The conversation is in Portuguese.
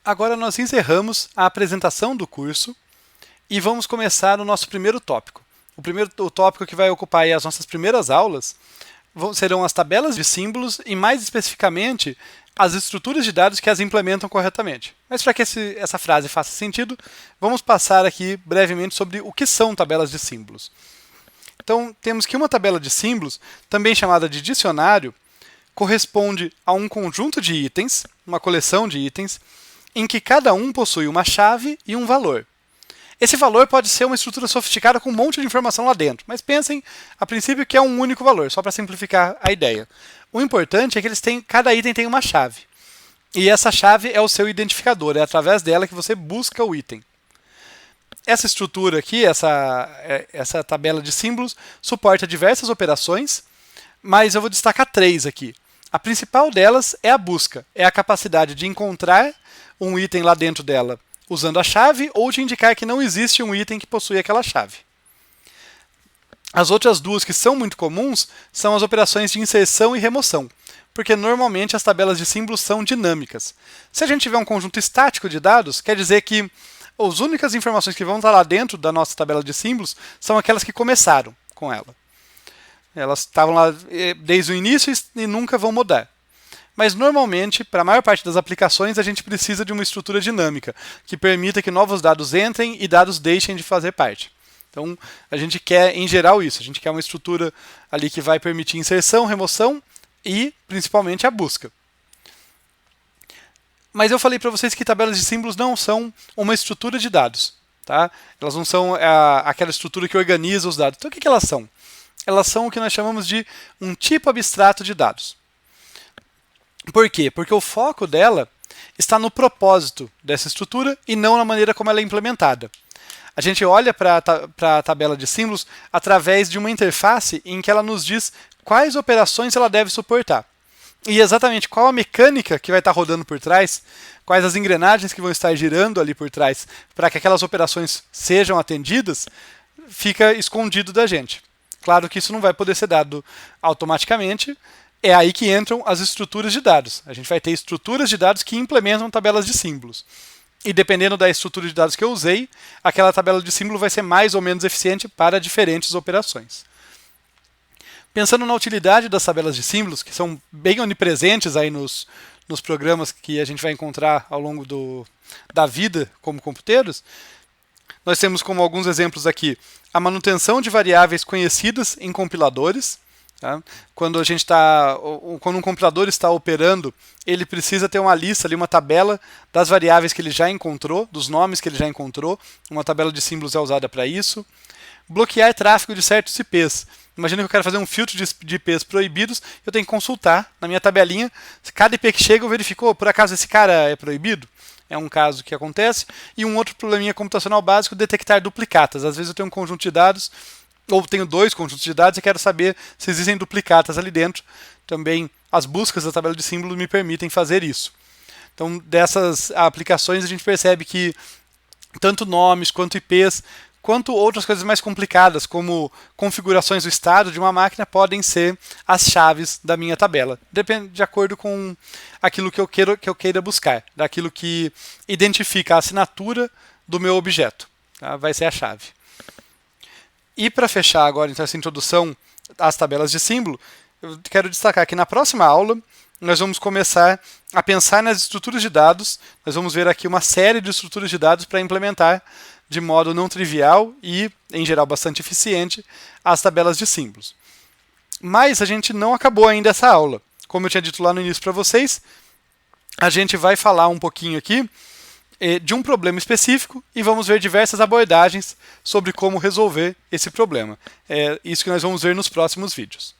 Agora nós encerramos a apresentação do curso e vamos começar o nosso primeiro tópico. O tópico que vai ocupar aí as nossas primeiras aulas serão as tabelas de símbolos e, mais especificamente, as estruturas de dados que as implementam corretamente. Mas para que essa frase faça sentido, vamos passar aqui brevemente sobre o que são tabelas de símbolos. Então, temos que uma tabela de símbolos, também chamada de dicionário, corresponde a um conjunto de itens, uma coleção de itens, em que cada um possui uma chave e um valor. Esse valor pode ser uma estrutura sofisticada com um monte de informação lá dentro, mas pensem, a princípio, que é um único valor, só para simplificar a ideia. O importante é que cada item tem uma chave. E essa chave é o seu identificador, é através dela que você busca o item. Essa estrutura aqui, essa tabela de símbolos, suporta diversas operações, mas eu vou destacar 3 aqui. A principal delas é a busca, é a capacidade de encontrar um item lá dentro dela usando a chave ou de indicar que não existe um item que possui aquela chave. As outras duas que são muito comuns são as operações de inserção e remoção, porque normalmente as tabelas de símbolos são dinâmicas. Se a gente tiver um conjunto estático de dados, quer dizer que as únicas informações que vão estar lá dentro da nossa tabela de símbolos são aquelas que começaram com ela. Elas estavam lá desde o início e nunca vão mudar. Mas normalmente, para a maior parte das aplicações, a gente precisa de uma estrutura dinâmica, que permita que novos dados entrem e dados deixem de fazer parte. Então, a gente quer, em geral, isso. A gente quer uma estrutura ali que vai permitir inserção, remoção e, principalmente, a busca. Mas eu falei para vocês que tabelas de símbolos não são uma estrutura de dados. Tá? Elas não são aquela estrutura que organiza os dados. Então, o que elas são? Elas são o que nós chamamos de um tipo abstrato de dados. Por quê? Porque o foco dela está no propósito dessa estrutura e não na maneira como ela é implementada. A gente olha para a tabela de símbolos através de uma interface em que ela nos diz quais operações ela deve suportar. E exatamente qual a mecânica que vai estar rodando por trás, quais as engrenagens que vão estar girando ali por trás para que aquelas operações sejam atendidas, fica escondido da gente. Claro que isso não vai poder ser dado automaticamente. É aí que entram as estruturas de dados. A gente vai ter estruturas de dados que implementam tabelas de símbolos. E dependendo da estrutura de dados que eu usei, aquela tabela de símbolo vai ser mais ou menos eficiente para diferentes operações. Pensando na utilidade das tabelas de símbolos, que são bem onipresentes aí nos programas que a gente vai encontrar ao longo da vida como computeiros, nós temos como alguns exemplos aqui a manutenção de variáveis conhecidas em compiladores. Tá? Quando um compilador está operando, ele precisa ter uma lista, ali, uma tabela das variáveis que ele já encontrou, dos nomes que ele já encontrou. Uma tabela de símbolos é usada para isso. Bloquear tráfego de certos IPs. Imagina que eu quero fazer um filtro de IPs proibidos, eu tenho que consultar na minha tabelinha. Cada IP que chega eu verifico, por acaso esse cara é proibido? É um caso que acontece. E um outro probleminha computacional básico, detectar duplicatas. Às vezes eu tenho um conjunto de dados, ou tenho 2 conjuntos de dados e quero saber se existem duplicatas ali dentro. Também as buscas da tabela de símbolos me permitem fazer isso. Então, dessas aplicações, a gente percebe que tanto nomes, quanto IPs, quanto outras coisas mais complicadas, como configurações do estado de uma máquina, podem ser as chaves da minha tabela. Depende de acordo com aquilo que eu queira buscar, daquilo que identifica a assinatura do meu objeto. Tá? Vai ser a chave. E para fechar agora então, essa introdução às tabelas de símbolo, eu quero destacar que na próxima aula nós vamos começar a pensar nas estruturas de dados. Nós vamos ver aqui uma série de estruturas de dados para implementar de modo não trivial e, em geral, bastante eficiente as tabelas de símbolos. Mas a gente não acabou ainda essa aula. Como eu tinha dito lá no início para vocês, a gente vai falar um pouquinho aqui de um problema específico e vamos ver diversas abordagens sobre como resolver esse problema. É isso que nós vamos ver nos próximos vídeos.